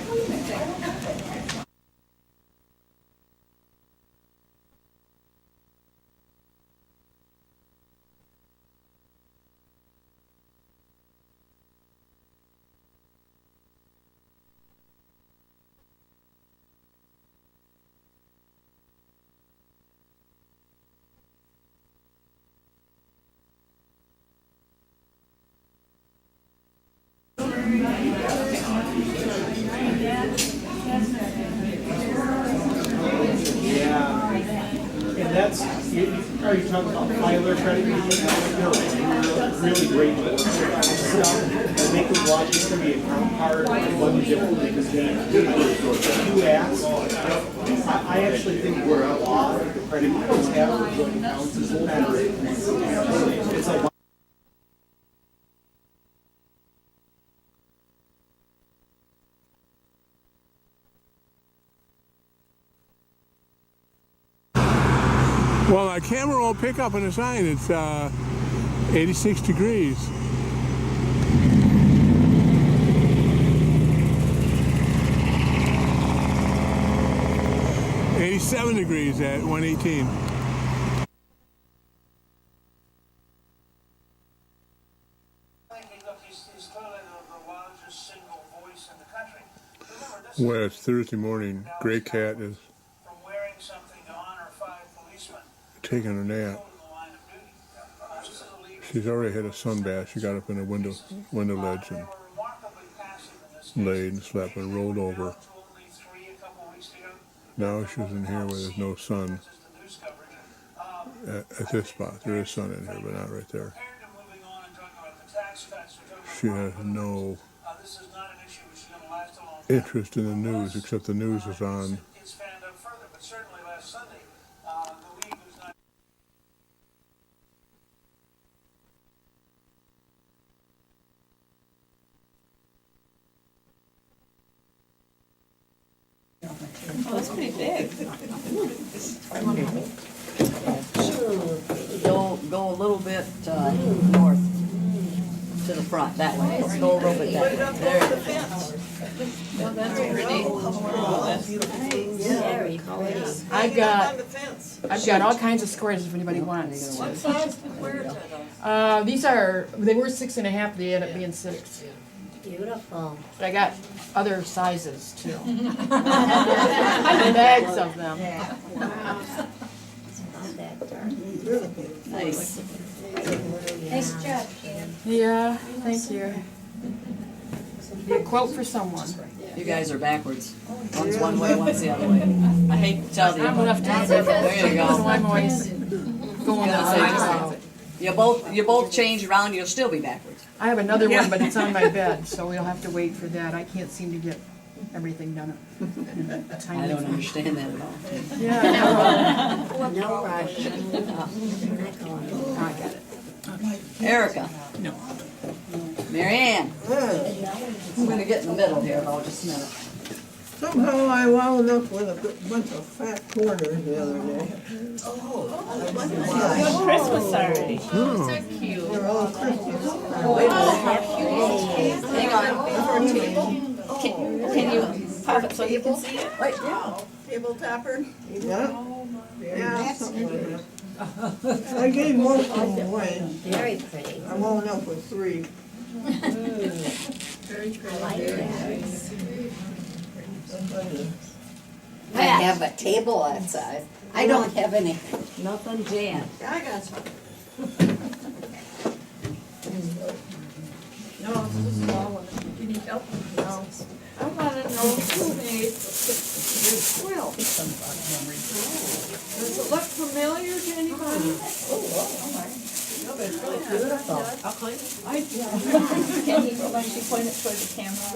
Yeah, and that's, are you talking about Filer credit union? No, really great stuff. And they can watch it from the account card, one different, because you ask. I actually think where a lot of the credit unions have for joint accounts is better. It's a Well, our camera won't pick up on the sign. It's 86 degrees. $87 degrees at 118. Well, it's Thursday morning. Gray Cat is taking a nap. She's already had a sunbath. She got up in a window ledge and laid and slept and rolled over. Now she's in here where there's no sun. At this spot, there is sun in here, but not right there. She has no interest in the news, except the news is on. Oh, that's pretty big. Go a little bit north to the front, that way. Go a little bit that way. There it is. Well, that's pretty. Oh, that's beautiful. I've got all kinds of squares if anybody wants. What size squares are those? They were 6.5, they ended up being 6. Beautiful. But I got other sizes too. Bags of them. Nice. Nice job, Jan. Yeah, thank you. Be a quote for someone. You guys are backwards. One's one way, one's the other way. I hate to tell you. I'm left-handed. There you go. So I'm always going that way. You both change around, you'll still be backwards. I have another one, but it's on my bed, so we'll have to wait for that. I can't seem to get everything done in a tiny I don't frame. understand that at all. Yeah, No rush. I got it. Erica. No. Mary Ann. I'm gonna get in the middle here, though, just a minute. Somehow I wound up with a bunch of fat quarters the other day. Christmas already. Oh. They're all Christmas. Hang on. Can you pop it so you can see it? Wait, Table topper. Yeah. Yeah, something like that. I gave most of them away. Very pretty. I wound up with 3. Very pretty. I like that. I have a table that size. I don't have anything. nothing, Jan. I got some. No, this is a small one. You need help? No. I wanna know who made this quilt. Does it look familiar to anybody? No, but it's really beautiful. I'll clean it. Can you, when she pointed toward the camera?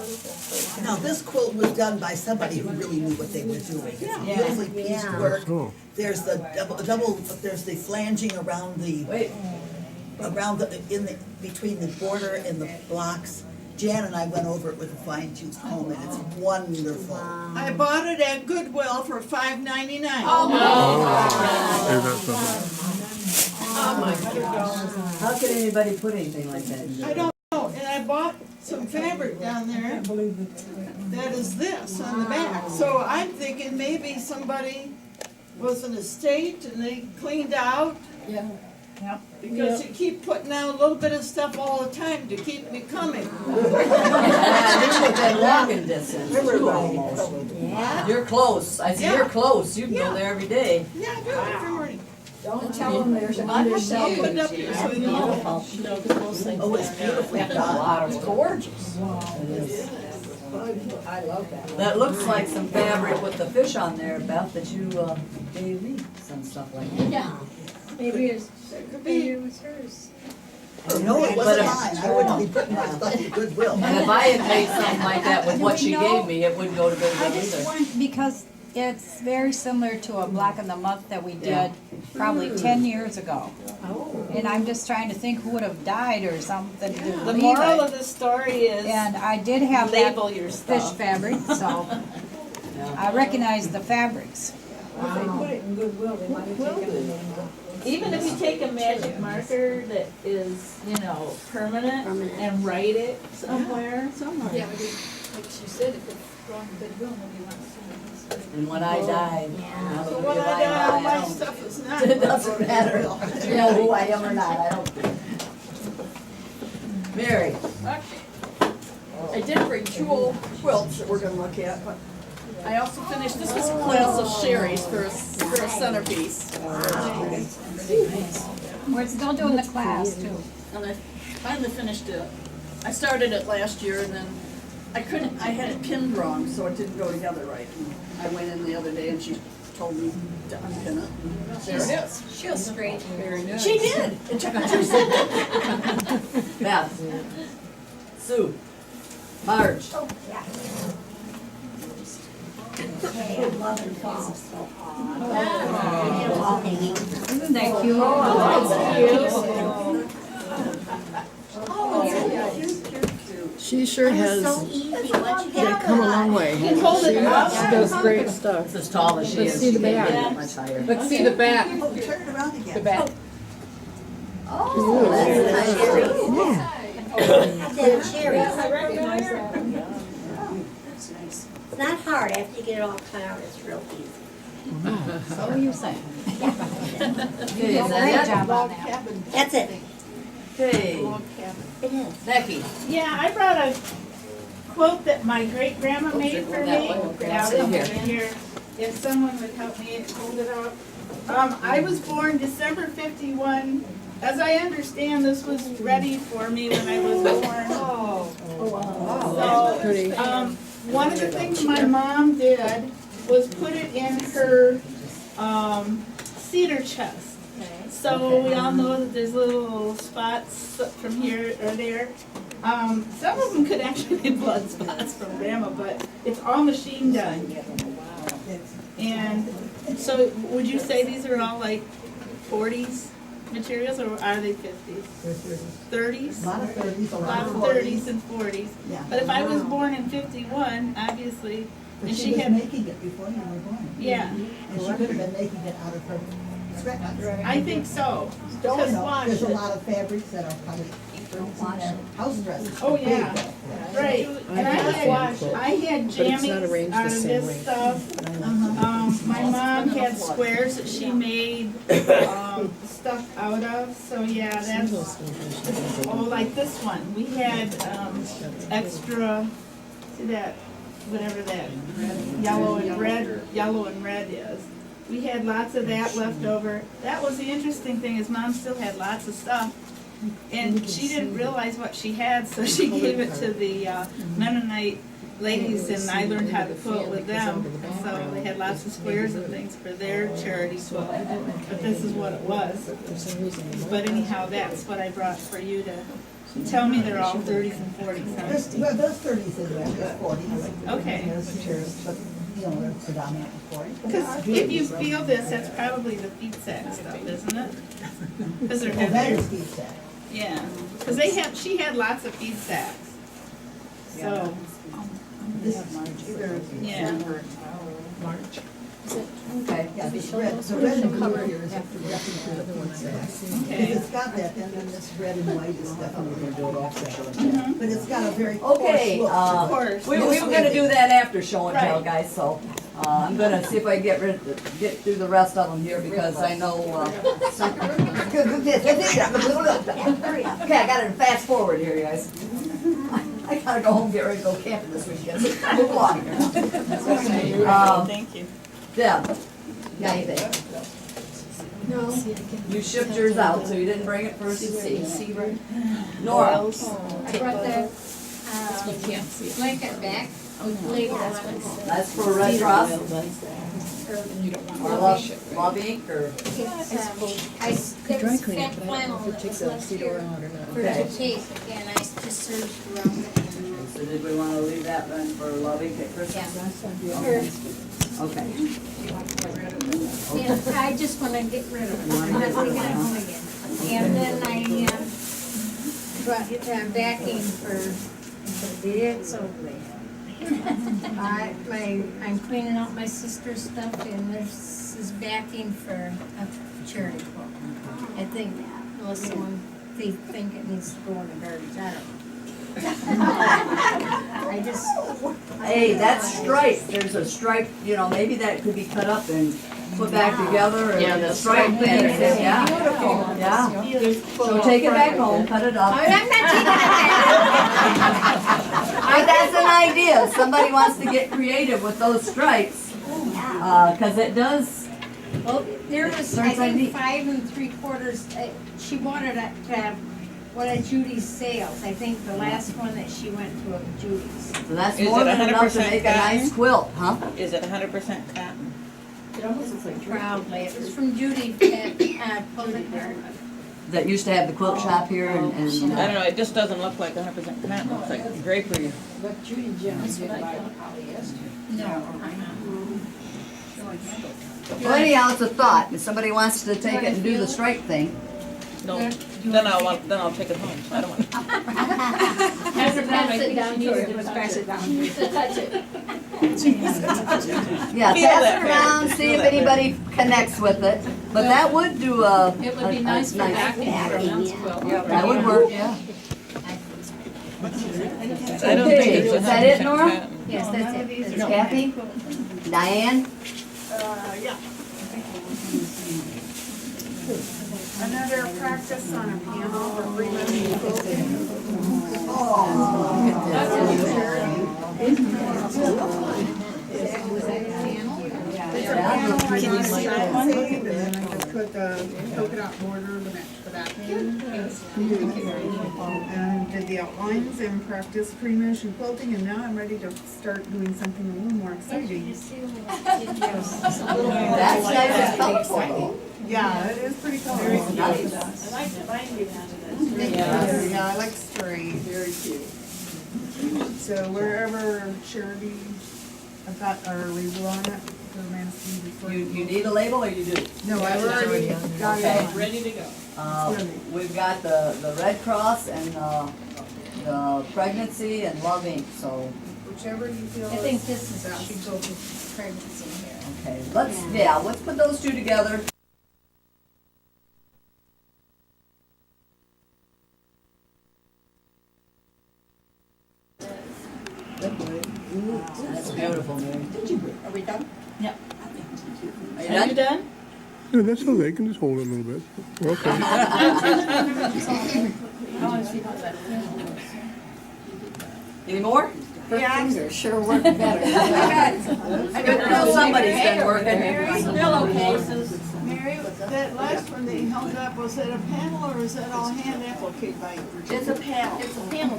Now, this quilt was done by somebody who really knew what they were doing. It's beautifully pieced work. Oh. There's the double, there's the flanging around the around between the border and the blocks. Jan and I went over it with a fine tooth comb, and it's wonderful. I bought it at Goodwill for $5.99. Is that something? Oh my God. How could anybody put anything like that in there? I don't know, and I bought some fabric down there that is this on the back. So I'm thinking maybe somebody was an estate and they cleaned out. Yeah. Yep. Because you keep putting out a little bit of stuff all the time to keep me coming. Within walking distance, too, almost. Yeah. You're close. I see Yeah. you're close. You can Yeah. go there every day. Yeah, I do every morning. Don't tell them there's an I'll undersell. put it up here so you know. Oh, it's beautifully done. It's gorgeous. I love that. That looks like some fabric with the fish on there, Beth, that you gave me. Some stuff like that. Yeah. Maybe it's, be. it was hers. No, it But wasn't if- mine. I wouldn't be putting my stuff to Goodwill. And if I had made something like that with what she gave me, it wouldn't go to I Goodwill just either. want, because it's very similar to a Black in the Month that we Yeah. did probably 10 years ago. And I'm just trying to think who would have died or something to The leave moral it. of the story is And I did have that label your fish stuff. fabric, so I recognize the fabrics. If they put it in Goodwill, they might have taken the name off. Even if you take a magic marker that is, permanent and write it somewhere. Yeah, but like she said, if it's going to Goodwill, nobody wants to see it. And when I die, now that So we when I lie, die, all my I stuff is don't. not. It doesn't matter. You know who I am or not, I don't. Mary, I did bring two old quilts that we're gonna look at, but I also finished, this was a class of Sherry's for a centerpiece. We're still doing the class too. And I finally finished it. I started it last year and then I had it pinned wrong, so it didn't go together right. And I went in the other day and she told me to unpin it. There it is. She'll straighten it. Very nice. She did. It took her 2 seconds. Beth, Sue, Marge, Isn't that cute? She sure has come a long way. She does great stuff. as tall as she Let's is, see she the can't back. get much higher. Let's see the back. Oh, turn it around again. The back. Oh, that's nice. Cherries. I recognize that. It's not hard, after you get it all cut out, it's real easy. So are you saying? Okay, is Great that job on that. That's it. it? Okay, It is. Becky. Yeah, I brought a quote that my great grandma made for me. Now, Sit here. here, if someone would help me hold it up. I was born December 51. As I understand, this was ready for me when I was born. So, Pretty. one of the things my mom did was put it in her cedar chest. So we all know that there's little spots from here or there. Some of them could actually be blood spots from grandma, but it's all machine done. And so would you say these are all like 40s materials or are they 50s? 30s? A lot of 30s, A lot of 30s and 40s. Yeah. But if I was born in 51, obviously, But and she she was had, making it before you were born. yeah, And she could have been making it out of her sweat. I think so. Don't Because- know, there's a lot of fabrics that are probably house dresses. Oh, yeah, right. And I had jammies out of this stuff. My mom had squares that she made, stuff out of, so yeah, that's, like this one. We had, extra, see that, whatever that yellow and red is. We had lots of that left over. That was the interesting thing, is Mom still had lots of stuff. And she didn't realize what she had, so she gave it to the Mennonite ladies, and I learned how to quilt with them. So they had lots of squares and things for their charity quilt. But this is what it was. But anyhow, that's what I brought for you to tell me they're all 30s and 40s. There's 30s in there, there's 40s. Okay. And there's materials, but, they're predominantly 40s. Because if you feel this, that's probably the feet sack stuff, isn't it? Because they're Well, that heavier. is deep set. Yeah, because she had lots of feed sacks. So, yeah. March. Okay. Yeah, the red cover here is definitely the other one's there. If it's got that, then this red and white is definitely gonna do it offset. But it's got a very coarse Okay, look to it. we were gonna do that after show and tell, guys, so, I'm gonna see if I get through the rest of them here, because I know, Okay, I gotta fast forward here, guys. I gotta go home, get ready to go camping this weekend, so move along here. Thank you. Deb, got anything? No. You shipped yours out, so you didn't bring it for us to see. Nora? I brought the, blanket back with label on it. That's for Red Cross? Or Love Inc. or? Dry cleaning, but I don't know if it takes the Cedar out or not. For the tape, and I just searched around it. So did we wanna leave that then for Love Inc. at Christmas? Okay. Yeah, I just wanna get rid of it. I'm not taking it home again. And then I, brought backing for it's over. I'm cleaning out my sister's stuff, and this is backing for a charity book. I think, unless they think it needs to go in the garbage, I don't know. I just. Hey, that's striped, there's a stripe, maybe that could be cut up and put back together, or Yeah, the the stripe stripe thing, thing. yeah. Yeah. So take it back home, cut it up. I'm not taking it But that's an idea, if somebody wants to get creative with those stripes, cause it does. Well, there was, I Starts like think, me. 5 3/4, she wanted it to have one of Judy's sales. I think the last one that she went to of Judy's. So that's Is more it than enough to 100% make a nice cotton? quilt, huh? Is it 100% cotton? It almost looks like proudly. It was from Judy at Public Garden. That used to have the quilt shop here and I don't know, it just doesn't look like 100% cotton, it looks like drapery. But Judy Jones did buy polyester. No. Well, anyhow, it's a thought, if somebody wants to take it and do the stripe thing. No, then I'll take it home, I don't want it. Pass it down to her. Pass it down. Touch it. Yeah, Feel pass that it around, paper. see Feel if that anybody connects with it, but that would do a. It would be nice for backing for a men's quilt. That would work, yeah. I don't think Okay, it's is that it, 100% Nora? cotton. Yes, that's it. Kathy? Diane? Yeah. Another practice on a piano or freelance quilting. Can you see that one? And then I just put the polka dot border to match the backing. And did the outlines and practice pre-mesh and quilting, and now I'm ready to start doing something a little more exciting. That's nice and colorful. Yeah, it is pretty colorful. Very nice. I like the binding out of this. Yeah, I like straight. Very cute. So wherever Charity, I've got our label on it, for Manistee before. You need a label or you do? No, I've already got it on. Ready to go. We've got the Red Cross and the pregnancy and Love Inc., so. Whichever you feel. I think this is, should go with pregnancy here. Okay, let's put those two together. That's beautiful, Mary. Are we done? Are you Are you done? done? Yeah, that's okay, you can just hold it a little bit. Okay. Any more? Yeah. Sure work better. I know somebody's been working. Pillowcases. Mary, that last one that you held up, was it a panel or is that all hand appliqued by you? It's a panel. It's a panel.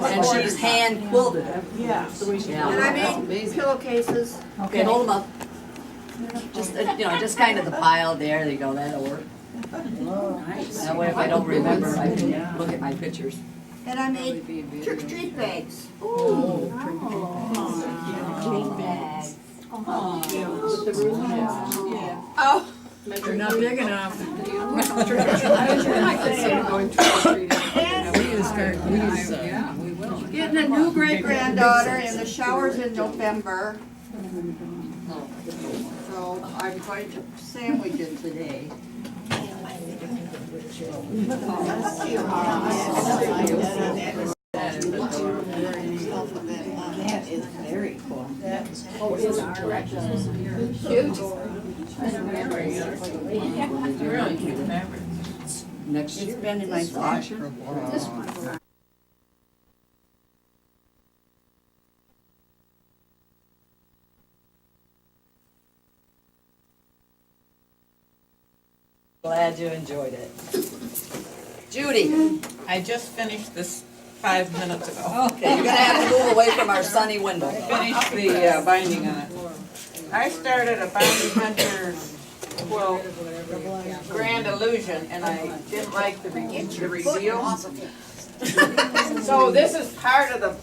And she's hand quilted it. Yeah. Yeah. And I made pillowcases. Okay, hold them up. Just, just kind of the pile there, you go, that'll work. That way if I don't remember, I can look at my pictures. And I made trick or treat bags. Oh. They're not big enough. Getting a new great-granddaughter and the shower's in November. So I'm going to sandwich it today. That is very cool. Next year. It's been in my thoughts for a while. Glad you enjoyed it. Judy, I just finished this 5 minutes ago. okay, you're gonna have to move away from our sunny window. Finished the binding on it. I started a Bounty Hunter quilt, Grand Illusion, and I didn't like the reveal. So this is part of the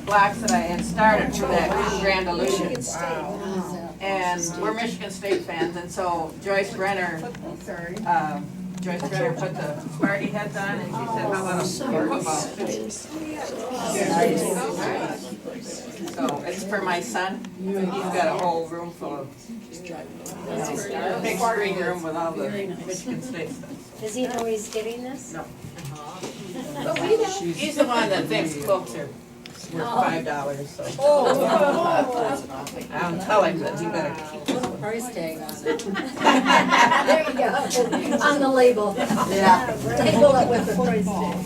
blocks that I had started for that Grand Illusion. And we're Michigan State fans, and so Joyce Brenner put the party heads on, and she said, how about a football? So it's for my son. He's got a whole room full of, big screen room with all the Michigan State stuff. Does he know he's getting this? No. He's the one that thinks quilts are worth $5, so. I don't tell him that he better keep this one. Price tag on it. There you go, on the label. Yeah. Label it with the price tag.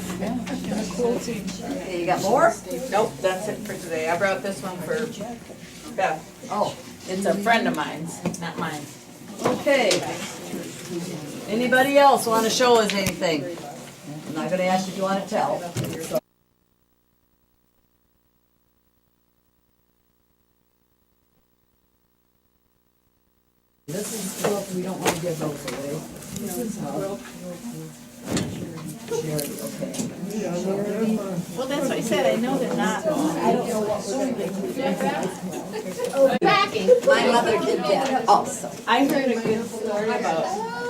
Okay, you got more? Nope, that's it for today. I brought this one for Beth. Oh, It's a friend of mine's, not mine. okay. Anybody else want to show us anything? I'm not gonna ask if you want to tell. This is quilt, we don't want to give those away. This is Charity, okay. Charity. Well, that's what I said, I know they're not, I don't know what we're Packing. My mother did that also. I heard a good story about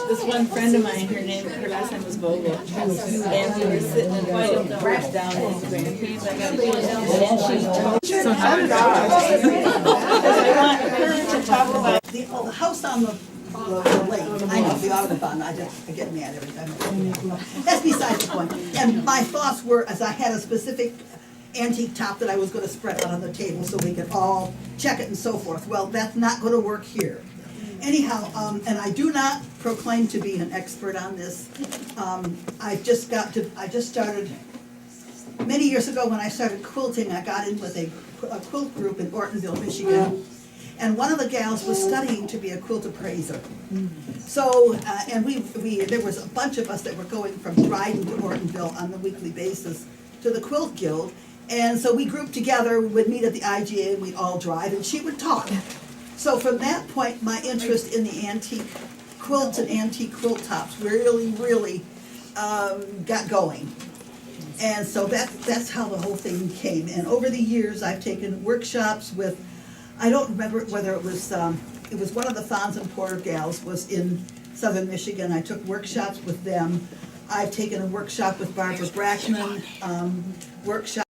this one friend of mine, her last name was Vogel, and we were sitting in the brush down in Grandpa's, I got a and she so how did I want her to talk about The house on the lake, I know, the Audubon, I get mad every time. That's beside the point. And my thoughts were, as I had a specific antique top that I was gonna spread out on the table so we could all check it and so forth. Well, that's not gonna work here. Anyhow, and I do not proclaim to be an expert on this. I just started, many years ago when I started quilting, I got in with a quilt group in Ortonville, Michigan. And one of the gals was studying to be a quilt appraiser. So, and there was a bunch of us that were going from Dryden to Ortonville on a weekly basis to the Quilt Guild. And so we grouped together, we would meet at the IGA, and we'd all drive, and she would talk. So from that point, my interest in the antique quilts and antique quilt tops really got going. And so that's how the whole thing came. And over the years, I've taken workshops with, I don't remember whether it was one of the Fons and Porter gals was in Southern Michigan. I took workshops with them. I've taken a workshop with Barbara Brackman, workshop